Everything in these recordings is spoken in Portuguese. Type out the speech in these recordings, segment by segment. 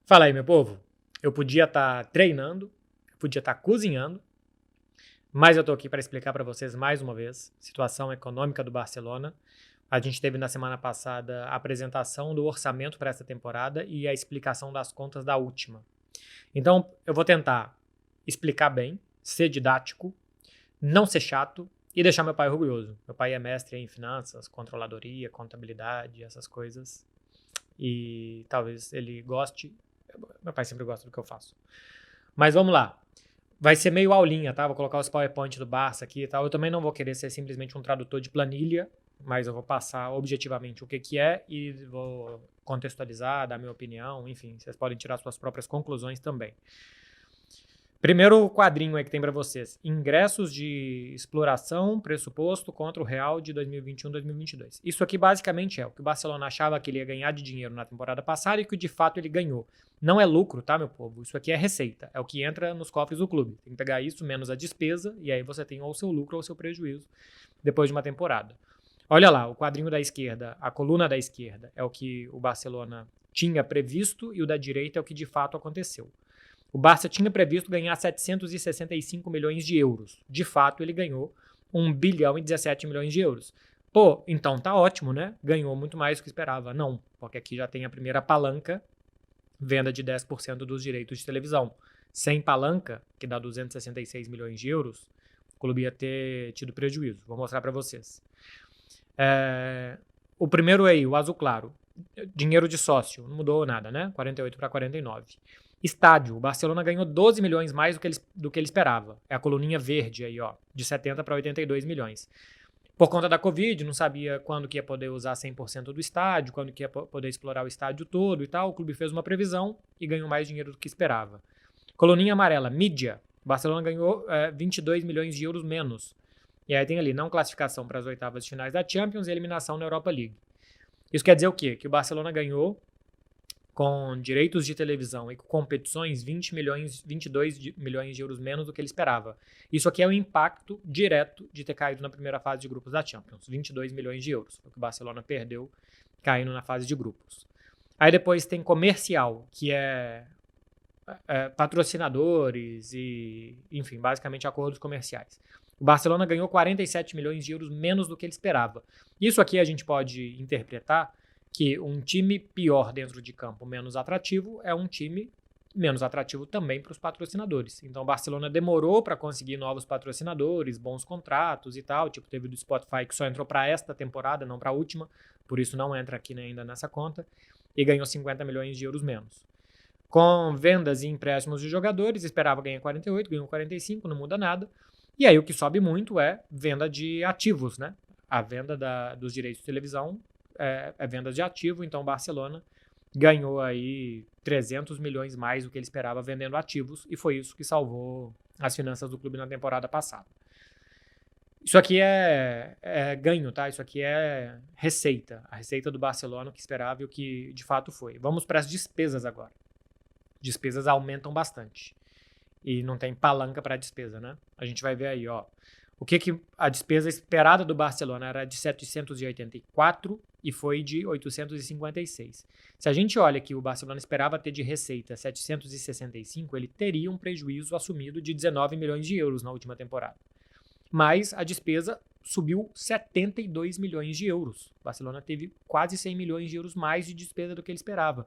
Fala aí, meu povo. Eu podia estar treinando, eu podia estar cozinhando, mas eu tô aqui para explicar para vocês mais uma vez a situação econômica do Barcelona. A gente teve na semana passada a apresentação do orçamento para essa temporada e a explicação das contas da última. Então, eu vou tentar explicar bem, ser didático, não ser chato e deixar meu pai orgulhoso. Meu pai é mestre em finanças, controladoria, contabilidade, essas coisas. E talvez ele goste. Meu pai sempre gosta do que eu faço. Mas vamos lá. Vai ser meio aulinha, tá? Vou colocar os PowerPoint do Barça aqui e tal. Eu também não vou querer ser simplesmente um tradutor de planilha, mas eu vou passar objetivamente o que é e vou contextualizar, dar minha opinião, enfim, vocês podem tirar suas próprias conclusões também. Primeiro quadrinho aí que tem para vocês. Ingressos de exploração, pressuposto contra o Real de 2021-2022. Isso aqui basicamente é o que o Barcelona achava que ele ia ganhar de dinheiro na temporada passada e que de fato ele ganhou. Não é lucro, tá, meu povo? Isso aqui é receita. É o que entra nos cofres do clube. Tem que pegar isso menos a despesa e aí você tem ou o seu lucro ou o seu prejuízo depois de uma temporada. Olha lá, o quadrinho da esquerda, a coluna da esquerda é o que o Barcelona tinha previsto e o da direita é o que de fato aconteceu. O Barça tinha previsto ganhar 765 milhões de euros. De fato, ele ganhou 1 bilhão e 17 milhões de euros. Pô, então tá ótimo, né? Ganhou muito mais do que esperava. Não, porque aqui já tem a primeira palanca, venda de 10% dos direitos de televisão. Sem palanca, que dá 266 milhões de euros, o clube ia ter tido prejuízo. Vou mostrar para vocês. O primeiro aí, o azul claro. Dinheiro de sócio, não mudou nada, né? 48 para 49. Estádio, o Barcelona ganhou 12 milhões mais do que ele esperava. É a coluninha verde aí, ó, de 70 para 82 milhões. Por conta da Covid, não sabia quando que ia poder usar 100% do estádio, quando que ia poder explorar o estádio todo e tal. O clube fez uma previsão e ganhou mais dinheiro do que esperava. Coluninha amarela, mídia. O Barcelona ganhou 22 milhões de euros menos. E aí tem ali não classificação para as oitavas de finais da Champions e eliminação na Europa League. Isso quer dizer o quê? Que o Barcelona ganhou com direitos de televisão e com competições 22 milhões de euros menos do que ele esperava. Isso aqui é o impacto direto de ter caído na primeira fase de grupos da Champions. 22 milhões de euros. Foi o que o Barcelona perdeu caindo na fase de grupos. Aí depois tem comercial, que é patrocinadores e, enfim, basicamente acordos comerciais. O Barcelona ganhou 47 milhões de euros menos do que ele esperava. Isso aqui a gente pode interpretar que um time pior dentro de campo, menos atrativo, é um time menos atrativo também para os patrocinadores. Então o Barcelona demorou para conseguir novos patrocinadores, bons contratos e tal. Tipo, teve do Spotify que só entrou para esta temporada, não para a última, por isso não entra aqui ainda nessa conta, e ganhou 50 milhões de euros menos. Com vendas e empréstimos de jogadores, esperava ganhar 48, ganhou 45, não muda nada. E aí o que sobe muito é venda de ativos, né? A venda dos direitos de televisão é venda de ativo, então o Barcelona ganhou aí 300 milhões mais do que ele esperava vendendo ativos e foi isso que salvou as finanças do clube na temporada passada. Isso aqui é ganho, tá? Isso aqui é receita. A receita do Barcelona, o que esperava e o que de fato foi. Vamos para as despesas agora. Despesas aumentam bastante. E não tem palanca para despesa, né? A gente vai ver aí, ó. O que a despesa esperada do Barcelona era de 784 e foi de 856. Se a gente olha que o Barcelona esperava ter de receita 765, ele teria um prejuízo assumido de 19 milhões de euros na última temporada. Mas a despesa subiu 72 milhões de euros. O Barcelona teve quase 100 milhões de euros mais de despesa do que ele esperava.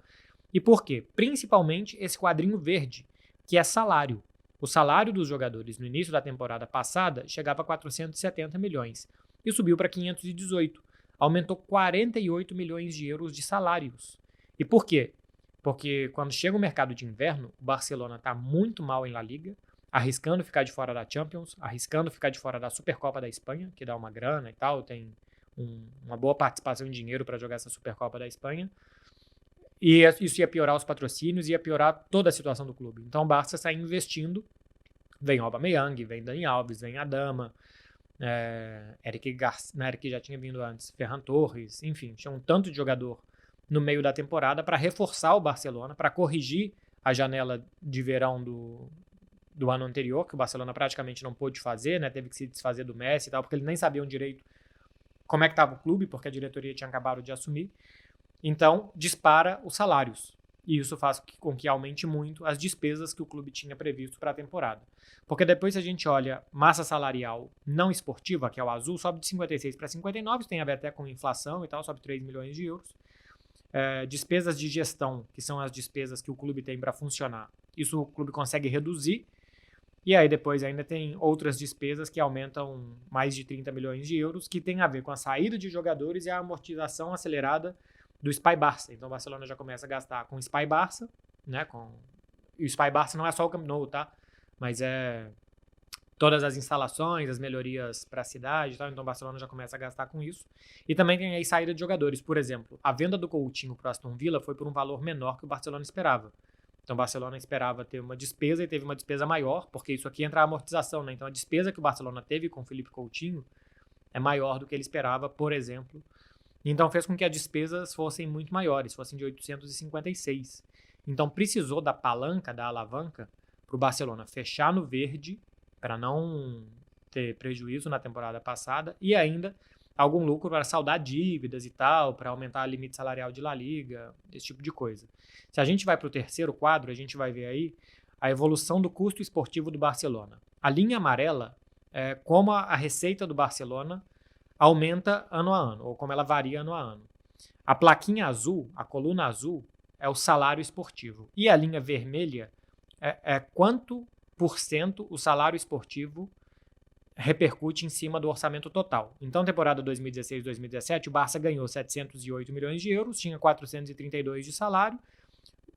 E por quê? Principalmente esse quadrinho verde, que é salário. O salário dos jogadores no início da temporada passada chegava a 470 milhões e subiu para 518. Aumentou 48 milhões de euros de salários. E por quê? Porque quando chega o mercado de inverno, o Barcelona está muito mal em La Liga, arriscando ficar de fora da Champions, arriscando ficar de fora da Supercopa da Espanha, que dá uma grana e tal, tem uma boa participação em dinheiro para jogar essa Supercopa da Espanha. E isso ia piorar os patrocínios, ia piorar toda a situação do clube. Então o Barça sai investindo. Vem Aubameyang, vem Dani Alves, vem Adama, Eric já tinha vindo antes, Ferran Torres, enfim, tinha um tanto de jogador no meio da temporada para reforçar o Barcelona, para corrigir a janela de verão do ano anterior, que o Barcelona praticamente não pôde fazer, né? Teve que se desfazer do Messi e tal, porque eles nem sabiam direito como é que estava o clube, porque a diretoria tinha acabado de assumir. Então, dispara os salários. E isso faz com que aumente muito as despesas que o clube tinha previsto para a temporada. Porque depois, se a gente olha massa salarial não esportiva, que é o azul, sobe de 56 para 59, isso tem a ver até com inflação e tal, sobe 3 milhões de euros. Despesas de gestão, que são as despesas que o clube tem para funcionar, isso o clube consegue reduzir. E aí depois ainda tem outras despesas que aumentam mais de 30 milhões de euros, que tem a ver com a saída de jogadores e a amortização acelerada do Spy Barça. Então o Barcelona já começa a gastar com o Spy Barça, né? E o Spy Barça não é só o Camp Nou, tá? Mas é todas as instalações, as melhorias para a cidade e tal. Então o Barcelona já começa a gastar com isso. E também tem aí saída de jogadores. Por exemplo, a venda do Coutinho para o Aston Villa foi por um valor menor que o Barcelona esperava. Então o Barcelona esperava ter uma despesa e teve uma despesa maior, porque isso aqui entra a amortização, né? Então a despesa que o Barcelona teve com o Philippe Coutinho é maior do que ele esperava, por exemplo. Então fez com que as despesas fossem muito maiores, fossem de 856. Então precisou da palanca, da alavanca, para o Barcelona fechar no verde, para não ter prejuízo na temporada passada, e ainda algum lucro para saldar dívidas e tal, para aumentar o limite salarial de La Liga, esse tipo de coisa. Se a gente vai para o terceiro quadro, a gente vai ver aí a evolução do custo esportivo do Barcelona. A linha amarela é como a receita do Barcelona aumenta ano a ano, ou como ela varia ano a ano. A plaquinha azul, a coluna azul, é o salário esportivo. E a linha vermelha é quanto por cento o salário esportivo repercute em cima do orçamento total. Então, temporada 2016-2017, o Barça ganhou 708 milhões de euros, tinha 432 de salário.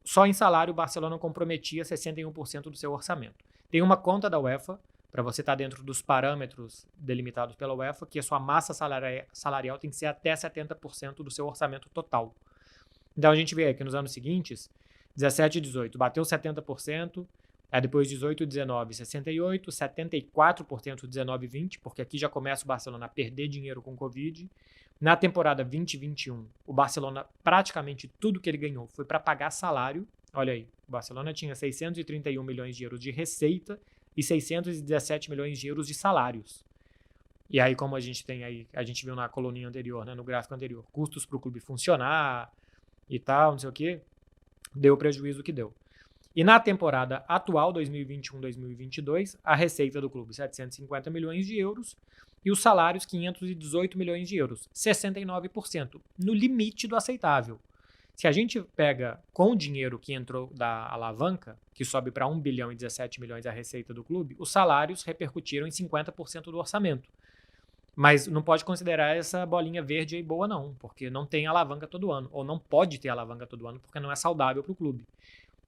Só em salário, o Barcelona comprometia 61% do seu orçamento. Tem uma conta da UEFA, para você estar dentro dos parâmetros delimitados pela UEFA, que a sua massa salarial tem que ser até 70% do seu orçamento total. Então a gente vê aqui nos anos seguintes, 17 e 18 bateu 70%, depois 18 e 19, 68%, 74% 19 e 20, porque aqui já começa o Barcelona a perder dinheiro com o Covid. Na temporada 2021, o Barcelona, praticamente tudo que ele ganhou foi para pagar salário. Olha aí, o Barcelona tinha 631 milhões de euros de receita e 617 milhões de euros de salários. E aí, como a gente tem aí, a gente viu na coluninha anterior, né, no gráfico anterior, custos para o clube funcionar e tal, não sei o que, deu o prejuízo que deu. E na temporada atual, 2021-2022, a receita do clube, 750 milhões de euros, e os salários, 518 milhões de euros, 69%, no limite do aceitável. Se a gente pega com o dinheiro que entrou da alavanca, que sobe para 1 bilhão e 17 milhões a receita do clube, os salários repercutiram em 50% do orçamento. Mas não pode considerar essa bolinha verde aí boa não, porque não tem alavanca todo ano, ou não pode ter alavanca todo ano, porque não é saudável para o clube.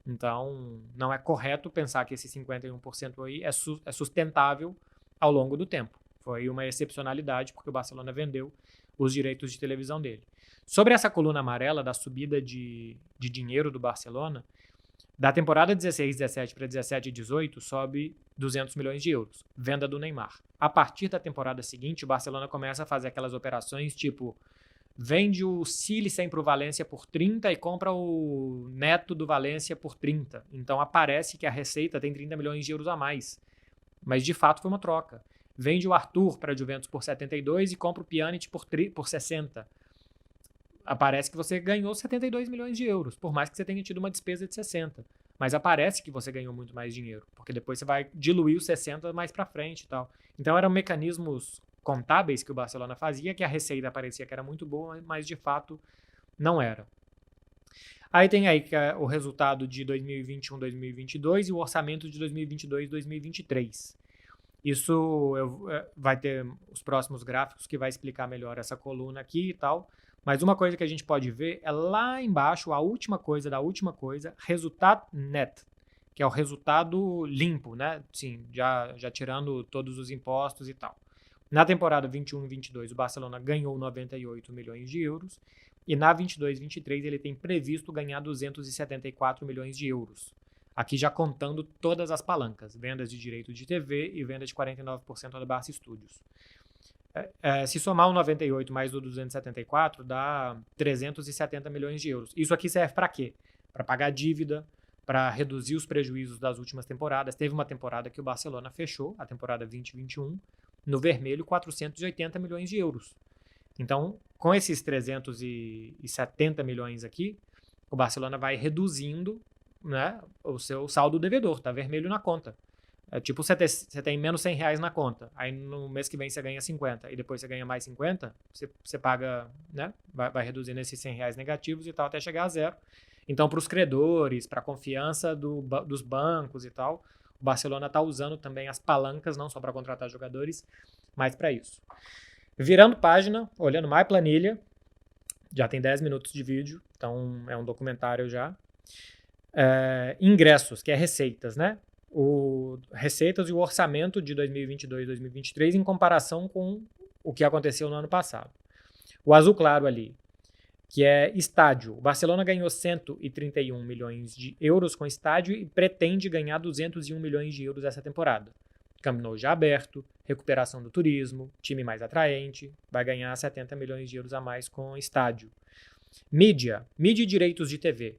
Então, não é correto pensar que esse 51% aí é sustentável ao longo do tempo. Foi uma excepcionalidade, porque o Barcelona vendeu os direitos de televisão dele. Sobre essa coluna amarela da subida de dinheiro do Barcelona, da temporada 16-17 para 17-18 sobe 200 milhões de euros, venda do Neymar. A partir da temporada seguinte, o Barcelona começa a fazer aquelas operações tipo vende o Silicen para o Valência por 30 e compra o Neto do Valência por 30. Então aparece que a receita tem 30 milhões de euros a mais. Mas de fato foi uma troca. Vende o Arthur para a Juventus por 72 e compra o Pjanic por 60. Aparece que você ganhou 72 milhões de euros, por mais que você tenha tido uma despesa de 60. Mas aparece que você ganhou muito mais dinheiro, porque depois você vai diluir os 60 mais para frente e tal. Então eram mecanismos contábeis que o Barcelona fazia, que a receita parecia que era muito boa, mas de fato não era. Aí tem aí que é o resultado de 2021-2022 e o orçamento de 2022-2023. Isso vai ter os próximos gráficos que vai explicar melhor essa coluna aqui e tal. Mas uma coisa que a gente pode ver é lá embaixo, a última coisa da última coisa, resultado net, que é o resultado limpo, né? Sim, já tirando todos os impostos e tal. Na temporada 21-22, o Barcelona ganhou 98 milhões de euros e na 22-23 ele tem previsto ganhar 274 milhões de euros. Aqui já contando todas as palancas, vendas de direito de TV e venda de 49% da Barça Studios. Se somar o 98 mais o 274, dá 370 milhões de euros. Isso aqui serve para quê? Para pagar dívida, para reduzir os prejuízos das últimas temporadas. Teve uma temporada que o Barcelona fechou, a temporada 2021, no vermelho, 480 milhões de euros. Então, com esses 370 milhões aqui, o Barcelona vai reduzindo, né, o seu saldo devedor, tá vermelho na conta. É tipo você tem menos R$100 na conta, aí no mês que vem você ganha 50 e depois você ganha mais 50, você paga, né, vai reduzindo esses R$100 negativos e tal até chegar a zero. Então, para os credores, para a confiança dos bancos e tal, o Barcelona está usando também as palancas, não só para contratar jogadores, mas para isso. Virando página, olhando mais planilha, já tem 10 minutos de vídeo, então é um documentário já. Ingressos, que é receitas, né? Receitas e o orçamento de 2022 e 2023 em comparação com o que aconteceu no ano passado. O azul claro ali, que é estádio. O Barcelona ganhou 131 milhões de euros com estádio e pretende ganhar 201 milhões de euros essa temporada. Camp Nou já aberto, recuperação do turismo, time mais atraente, vai ganhar 70 milhões de euros a mais com estádio. Mídia e direitos de TV.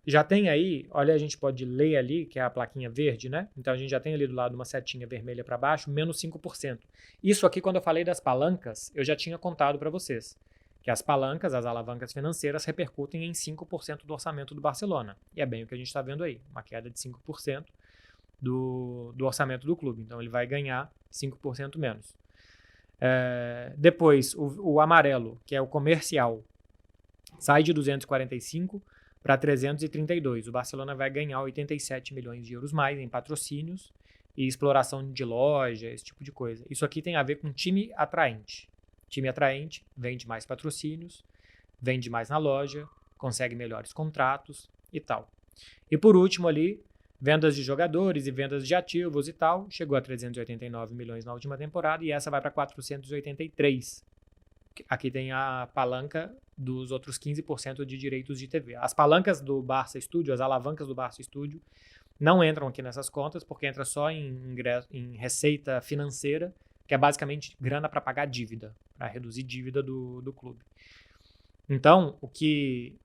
Já tem aí, olha, a gente pode ler ali, que é a plaquinha verde, né? Então a gente já tem ali do lado uma setinha vermelha para baixo, menos 5%. Isso aqui, quando eu falei das palancas, eu já tinha contado para vocês, que as palancas, as alavancas financeiras, repercutem em 5% do orçamento do Barcelona. E é bem o que a gente está vendo aí, uma queda de 5% do orçamento do clube. Então ele vai ganhar 5% menos. Depois, o amarelo, que é o comercial, sai de 245 para 332. O Barcelona vai ganhar 87 milhões de euros mais em patrocínios e exploração de loja, esse tipo de coisa. Isso aqui tem a ver com time atraente. Time atraente vende mais patrocínios, vende mais na loja, consegue melhores contratos e tal. E por último ali, vendas de jogadores e vendas de ativos e tal, chegou a 389 milhões na última temporada e essa vai para 483. Aqui tem a palanca dos outros 15% de direitos de TV. As palancas do Barça Studio, as alavancas do Barça Studio, não entram aqui nessas contas, porque entra só em receita financeira, que é basicamente grana para pagar dívida, para reduzir dívida do clube. Então, o que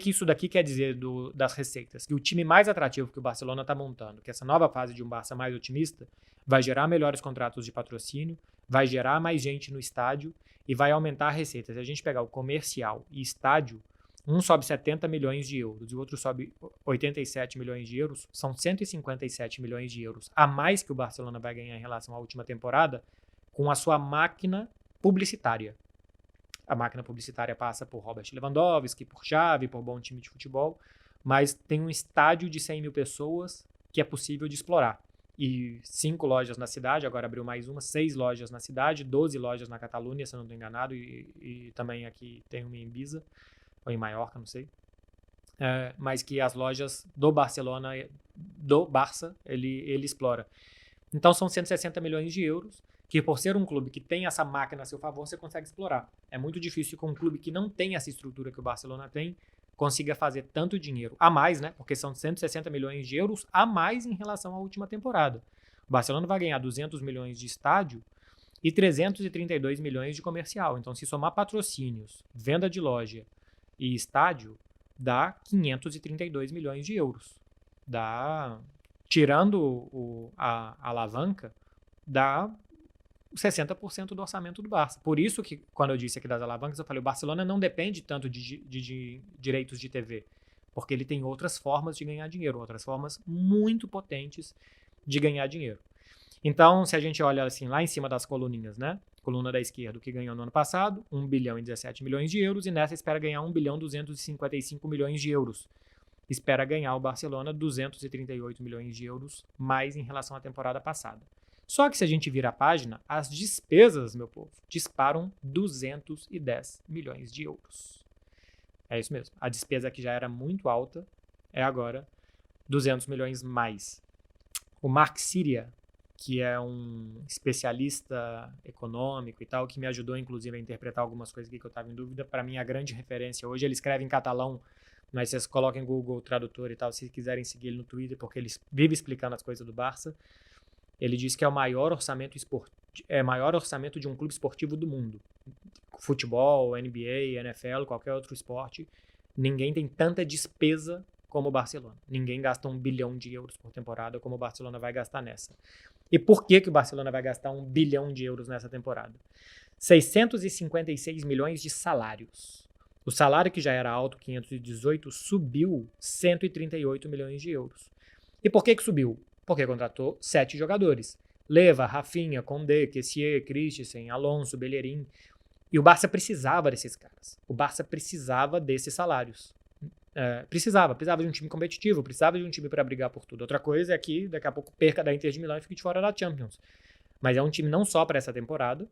isso daqui quer dizer das receitas? Que o time mais atrativo que o Barcelona está montando, que essa nova fase de um Barça mais otimista, vai gerar melhores contratos de patrocínio, vai gerar mais gente no estádio e vai aumentar a receita. Se a gente pegar o comercial e estádio, um sobe 70 milhões de euros e o outro sobe 87 milhões de euros, são 157 milhões de euros a mais que o Barcelona vai ganhar em relação à última temporada com a sua máquina publicitária. A máquina publicitária passa por Robert Lewandowski, por Xavi, por bom time de futebol, mas tem um estádio de 100 mil pessoas que é possível de explorar. E 5 lojas na cidade, agora abriu mais 6 lojas na cidade, 12 lojas na Catalunha, se eu não estou enganado, e também aqui tem uma em Ibiza, ou em Maiorca, não sei. Mas que as lojas do Barcelona, do Barça, ele explora. Então são 160 milhões de euros, que por ser um clube que tem essa máquina a seu favor, você consegue explorar. É muito difícil que um clube que não tem essa estrutura que o Barcelona tem, consiga fazer tanto dinheiro a mais, né? Porque são 160 milhões de euros a mais em relação à última temporada. O Barcelona vai ganhar 200 milhões de estádio e 332 milhões de comercial. Então, se somar patrocínios, venda de loja e estádio, dá 532 milhões de euros. Tirando a alavanca, dá 60% do orçamento do Barça. Por isso que, quando eu disse aqui das alavancas, eu falei, o Barcelona não depende tanto de direitos de TV, porque ele tem outras formas de ganhar dinheiro, outras formas muito potentes de ganhar dinheiro. Então, se a gente olha assim, lá em cima das coluninhas, né? Coluna da esquerda, o que ganhou no ano passado, 1 bilhão e 17 milhões de euros, e nessa espera ganhar 1 bilhão e 255 milhões de euros. Espera ganhar o Barcelona 238 milhões de euros mais em relação à temporada passada. Só que se a gente vira a página, as despesas, meu povo, disparam 210 milhões de euros. É isso mesmo. A despesa que já era muito alta é agora 200 milhões mais. O Mark Siria, que é um especialista econômico e tal, que me ajudou, inclusive, a interpretar algumas coisas aqui que eu estava em dúvida. Para mim, a grande referência hoje, ele escreve em catalão, mas vocês coloquem em Google Tradutor e tal, se quiserem seguir ele no Twitter, porque ele vive explicando as coisas do Barça. Ele diz que é o maior orçamento de um clube esportivo do mundo. Futebol, NBA, NFL, qualquer outro esporte. Ninguém tem tanta despesa como o Barcelona. Ninguém gasta 1 bilhão de euros por temporada como o Barcelona vai gastar nessa. E por que o Barcelona vai gastar 1 bilhão de euros nessa temporada? 656 milhões de salários. O salário que já era alto, 518, subiu 138 milhões de euros. E por que subiu? Porque contratou 7 jogadores. Leva, Rafinha, Condé, Kessié, Christensen, Alonso, Bellerin. E o Barça precisava desses caras. O Barça precisava desses salários. Precisava de um time competitivo, precisava de um time para brigar por tudo. Outra coisa é que daqui a pouco perca da Inter de Milão e fique de fora da Champions. Mas é um time não só para essa temporada,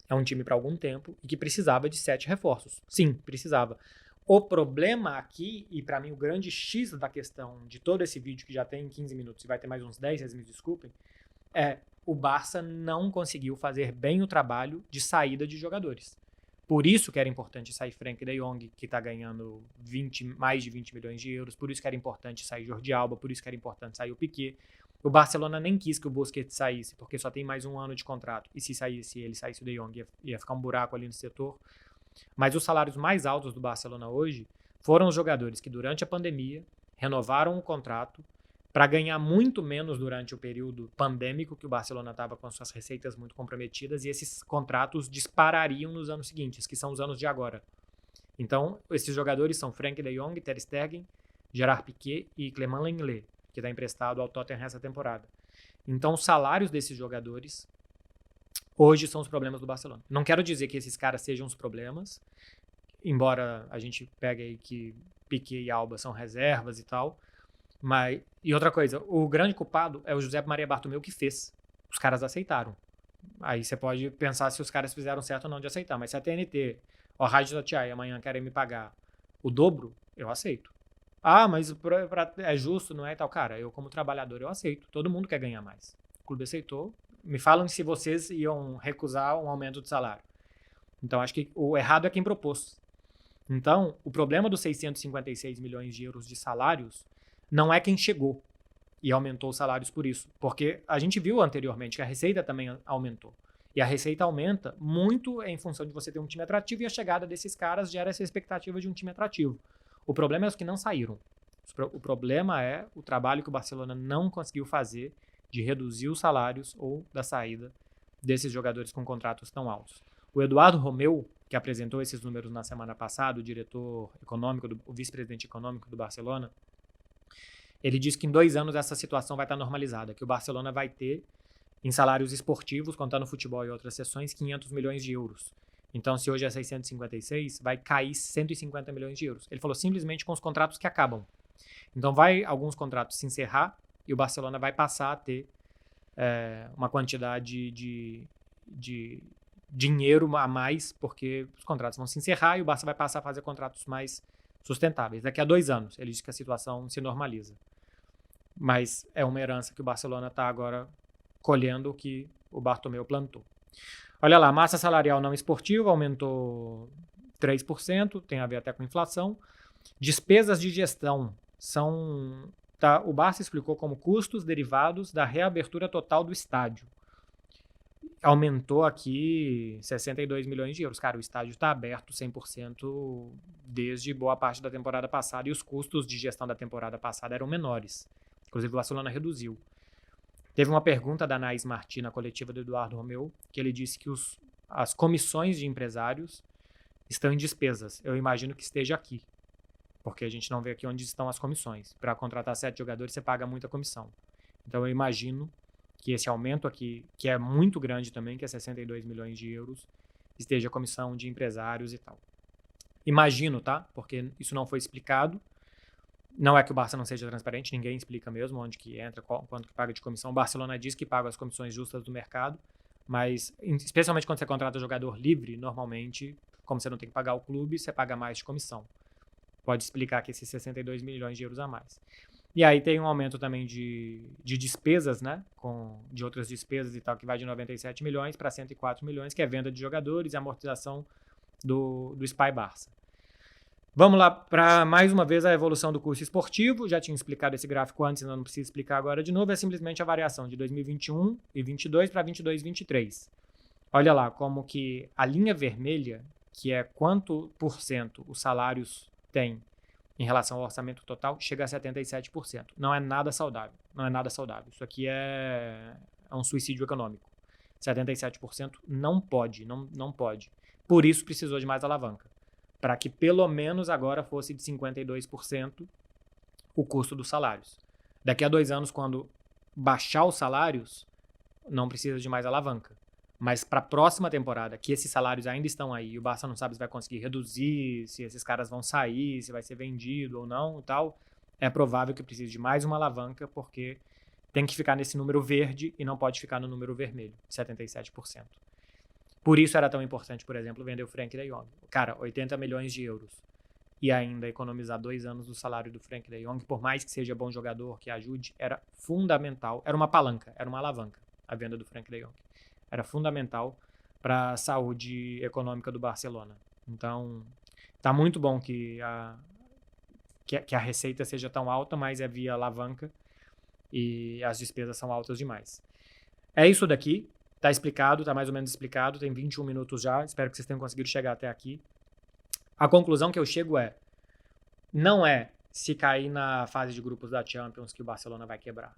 é um time para algum tempo e que precisava de 7 reforços. Sim, precisava. O problema aqui, e para mim o grande X da questão de todo esse vídeo que já tem 15 minutos e vai ter mais uns 10, vocês me desculpem, é o Barça não conseguiu fazer bem o trabalho de saída de jogadores. Por isso que era importante sair Frenkie de Jong, que está ganhando mais de 20 milhões de euros. Por isso que era importante sair Jordi Alba. Por isso que era importante sair o Piqué. O Barcelona nem quis que o Busquets saísse, porque só tem mais um ano de contrato. E se ele saísse o de Jong, ia ficar um buraco ali no setor. Mas os salários mais altos do Barcelona hoje foram os jogadores que durante a pandemia renovaram o contrato para ganhar muito menos durante o período pandêmico, que o Barcelona estava com suas receitas muito comprometidas, e esses contratos disparariam nos anos seguintes, que são os anos de agora. Então, esses jogadores são Frenkie de Jong, Ter Stegen, Gerard Piqué e Clément Lenglet, que está emprestado ao Tottenham essa temporada. Então, os salários desses jogadores hoje são os problemas do Barcelona. Não quero dizer que esses caras sejam os problemas, embora a gente pegue aí que Piqué e Alba são reservas e tal. E outra coisa, o grande culpado é o José Maria Bartomeu, que fez. Os caras aceitaram. Aí você pode pensar se os caras fizeram certo ou não de aceitar. Mas se a TNT, a Rádio Tatiaia, amanhã querem me pagar o dobro, eu aceito. Ah, mas é justo, não é e tal. Cara, eu como trabalhador, eu aceito. Todo mundo quer ganhar mais. O clube aceitou. Me falam se vocês iam recusar um aumento de salário. Então, acho que o errado é quem propôs. Então, o problema dos 656 milhões de euros de salários não é quem chegou e aumentou os salários por isso. Porque a gente viu anteriormente que a receita também aumentou. E a receita aumenta muito em função de você ter um time atrativo, e a chegada desses caras gera essa expectativa de um time atrativo. O problema é os que não saíram. O problema é o trabalho que o Barcelona não conseguiu fazer de reduzir os salários ou da saída desses jogadores com contratos tão altos. O Eduardo Romeu, que apresentou esses números na semana passada, o diretor econômico, o vice-presidente econômico do Barcelona, ele disse que em 2 anos essa situação vai estar normalizada, que o Barcelona vai ter, em salários esportivos, contando futebol e outras sessões, 500 milhões de euros. Então, se hoje é 656, vai cair 150 milhões de euros. Ele falou simplesmente com os contratos que acabam. Então, vai alguns contratos se encerrar e o Barcelona vai passar a ter uma quantidade de dinheiro a mais, porque os contratos vão se encerrar e o Barça vai passar a fazer contratos mais sustentáveis. Daqui a 2 anos, ele diz que a situação se normaliza. Mas é uma herança que o Barcelona está agora colhendo o que o Bartomeu plantou. Olha lá, massa salarial não esportiva aumentou 3%, tem a ver até com inflação. Despesas de gestão são... o Barça explicou como custos derivados da reabertura total do estádio. Aumentou aqui 62 milhões de euros. Cara, o estádio está aberto 100% desde boa parte da temporada passada e os custos de gestão da temporada passada eram menores. Inclusive, o Barcelona reduziu. Teve uma pergunta da Anaís Martí na coletiva do Eduardo Romeu, que ele disse que as comissões de empresários estão em despesas. Eu imagino que esteja aqui, porque a gente não vê aqui onde estão as comissões. Para contratar 7 jogadores, você paga muita comissão. Então, eu imagino que esse aumento aqui, que é muito grande também, que é 62 milhões de euros, esteja a comissão de empresários e tal. Imagino, tá? Porque isso não foi explicado. Não é que o Barça não seja transparente, ninguém explica mesmo onde que entra, quanto que paga de comissão. O Barcelona diz que paga as comissões justas do mercado, mas especialmente quando você contrata jogador livre, normalmente, como você não tem que pagar o clube, você paga mais de comissão. Pode explicar que esses 62 milhões de euros a mais. E aí tem um aumento também de despesas, né? De outras despesas e tal, que vai de 97 milhões para 104 milhões, que é venda de jogadores e amortização do Spy Barça. Vamos lá para mais uma vez a evolução do custo esportivo. Já tinha explicado esse gráfico antes, não preciso explicar agora de novo. É simplesmente a variação de 2021 e 22 para 22 e 23. Olha lá como que a linha vermelha, que é quanto por cento os salários têm em relação ao orçamento total, chega a 77%. Não é nada saudável. Não é nada saudável. Isso aqui é um suicídio econômico. 77% não pode. Por isso precisou de mais alavanca. para que pelo menos agora fosse de 52% o custo dos salários. Daqui a 2 anos, quando baixar os salários, não precisa de mais alavanca. Mas para a próxima temporada, que esses salários ainda estão aí, e o Barça não sabe se vai conseguir reduzir, se esses caras vão sair, se vai ser vendido ou não e tal, é provável que precise de mais uma alavanca, porque tem que ficar nesse número verde e não pode ficar no número vermelho, 77%. Por isso era tão importante, por exemplo, vender o Frenkie de Jong. Cara, 80 milhões de euros. E ainda economizar 2 anos do salário do Frenkie de Jong, por mais que seja bom jogador, que ajude, era fundamental. Era uma palanca, era uma alavanca, a venda do Frenkie de Jong. Era fundamental para a saúde econômica do Barcelona. Então, tá muito bom que a receita seja tão alta, mas é via alavanca e as despesas são altas demais. É isso daqui. Tá explicado, tá mais ou menos explicado. Tem 21 minutos já. Espero que vocês tenham conseguido chegar até aqui. A conclusão que eu chego não é se cair na fase de grupos da Champions que o Barcelona vai quebrar.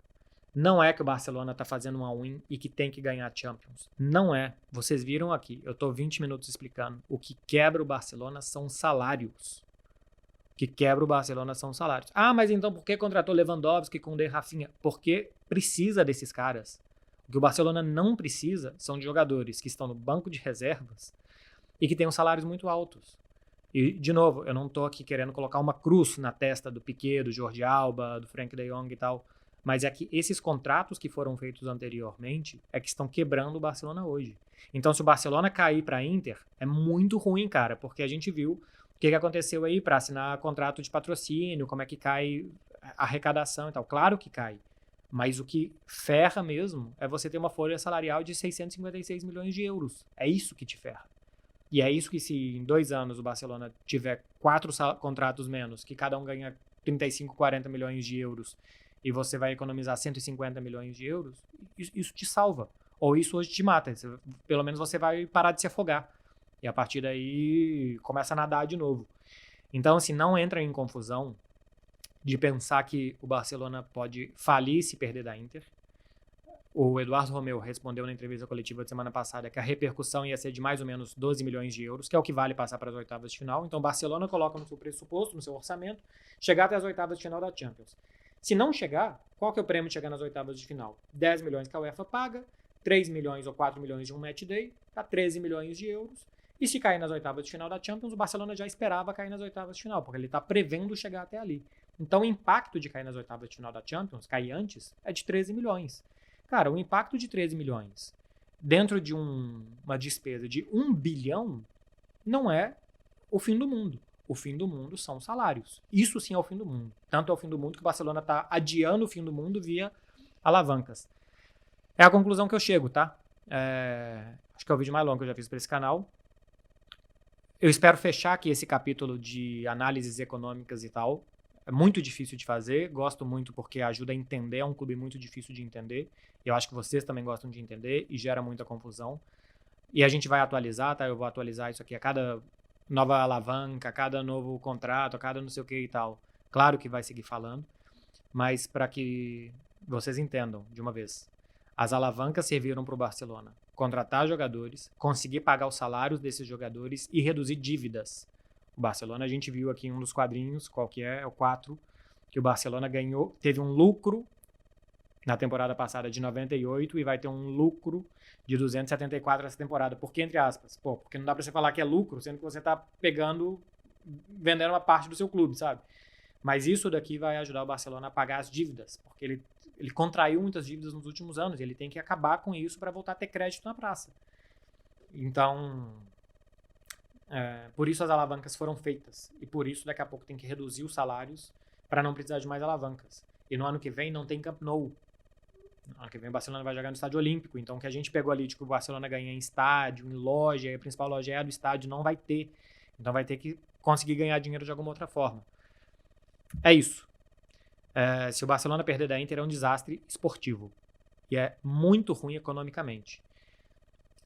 Não é que o Barcelona tá fazendo um all-in e que tem que ganhar a Champions. Não é. Vocês viram aqui, eu tô 20 minutos explicando. O que quebra o Barcelona são salários. O que quebra o Barcelona são salários. Ah, mas então por que contratou Lewandowski, Koundé, Rafinha? Porque precisa desses caras. O que o Barcelona não precisa são de jogadores que estão no banco de reservas e que têm salários muito altos. E, de novo, eu não tô aqui querendo colocar uma cruz na testa do Piqué, do Jordi Alba, do Frenkie de Jong e tal, mas é que esses contratos que foram feitos anteriormente é que estão quebrando o Barcelona hoje. Então, se o Barcelona cair para a Inter, é muito ruim, cara, porque a gente viu o que aconteceu aí para assinar contrato de patrocínio, como é que cai a arrecadação e tal. Claro que cai. Mas o que ferra mesmo é você ter uma folha salarial de 656 milhões de euros. É isso que te ferra. E é isso que se em 2 anos o Barcelona tiver 4 contratos menos, que cada um ganha 35, 40 milhões de euros, e você vai economizar 150 milhões de euros, isso te salva. Ou isso hoje te mata. Pelo menos você vai parar de se afogar. E a partir daí começa a nadar de novo. Então, assim, não entra em confusão de pensar que o Barcelona pode falir se perder da Inter. O Eduardo Romeu respondeu na entrevista coletiva de semana passada que a repercussão ia ser de mais ou menos 12 milhões de euros, que é o que vale passar para as oitavas de final. Então, o Barcelona coloca no seu pressuposto, no seu orçamento, chegar até as oitavas de final da Champions. Se não chegar, qual que é o prêmio de chegar nas oitavas de final? 10 milhões que a UEFA paga, 3 milhões ou 4 milhões de um match day, dá 13 milhões de euros. E se cair nas oitavas de final da Champions, o Barcelona já esperava cair nas oitavas de final, porque ele está prevendo chegar até ali. Então, o impacto de cair nas oitavas de final da Champions, cair antes, é de 13 milhões. Cara, o impacto de 13 milhões dentro de uma despesa de 1 bilhão não é o fim do mundo. O fim do mundo são salários. Isso sim é o fim do mundo. Tanto é o fim do mundo que o Barcelona está adiando o fim do mundo via alavancas. É a conclusão que eu chego, tá? Acho que é o vídeo mais longo que eu já fiz para esse canal. Eu espero fechar aqui esse capítulo de análises econômicas e tal. É muito difícil de fazer, gosto muito porque ajuda a entender, é um clube muito difícil de entender. Eu acho que vocês também gostam de entender e gera muita confusão. E a gente vai atualizar, tá? Eu vou atualizar isso aqui a cada nova alavanca, a cada novo contrato, a cada não sei o que e tal. Claro que vai seguir falando, mas para que vocês entendam de uma vez. As alavancas serviram para o Barcelona contratar jogadores, conseguir pagar os salários desses jogadores e reduzir dívidas. O Barcelona, a gente viu aqui em um dos quadrinhos, qual que é o 4, que o Barcelona ganhou, teve um lucro na temporada passada de 98 e vai ter um lucro de 274 essa temporada. Por que, entre aspas? Porque não dá pra você falar que é lucro, sendo que você tá vendendo uma parte do seu clube, sabe? Mas isso daqui vai ajudar o Barcelona a pagar as dívidas, porque ele contraiu muitas dívidas nos últimos anos e ele tem que acabar com isso para voltar a ter crédito na praça. Então, por isso as alavancas foram feitas. E por isso daqui a pouco tem que reduzir os salários para não precisar de mais alavancas. E no ano que vem não tem Camp Nou. No ano que vem o Barcelona vai jogar no Estádio Olímpico. Então o que a gente pegou ali de que o Barcelona ganha em estádio, em loja, e a principal loja é a do estádio, não vai ter. Então vai ter que conseguir ganhar dinheiro de alguma outra forma. É isso. Se o Barcelona perder da Inter é um desastre esportivo. E é muito ruim economicamente.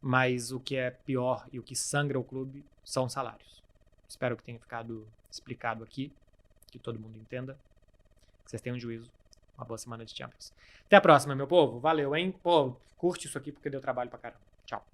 Mas o que é pior e o que sangra o clube são os salários. Espero que tenha ficado explicado aqui, que todo mundo entenda, que vocês tenham juízo. Uma boa semana de Champions. Até a próxima, meu povo. Valeu, hein? Curte isso aqui porque deu trabalho pra caramba. Tchau.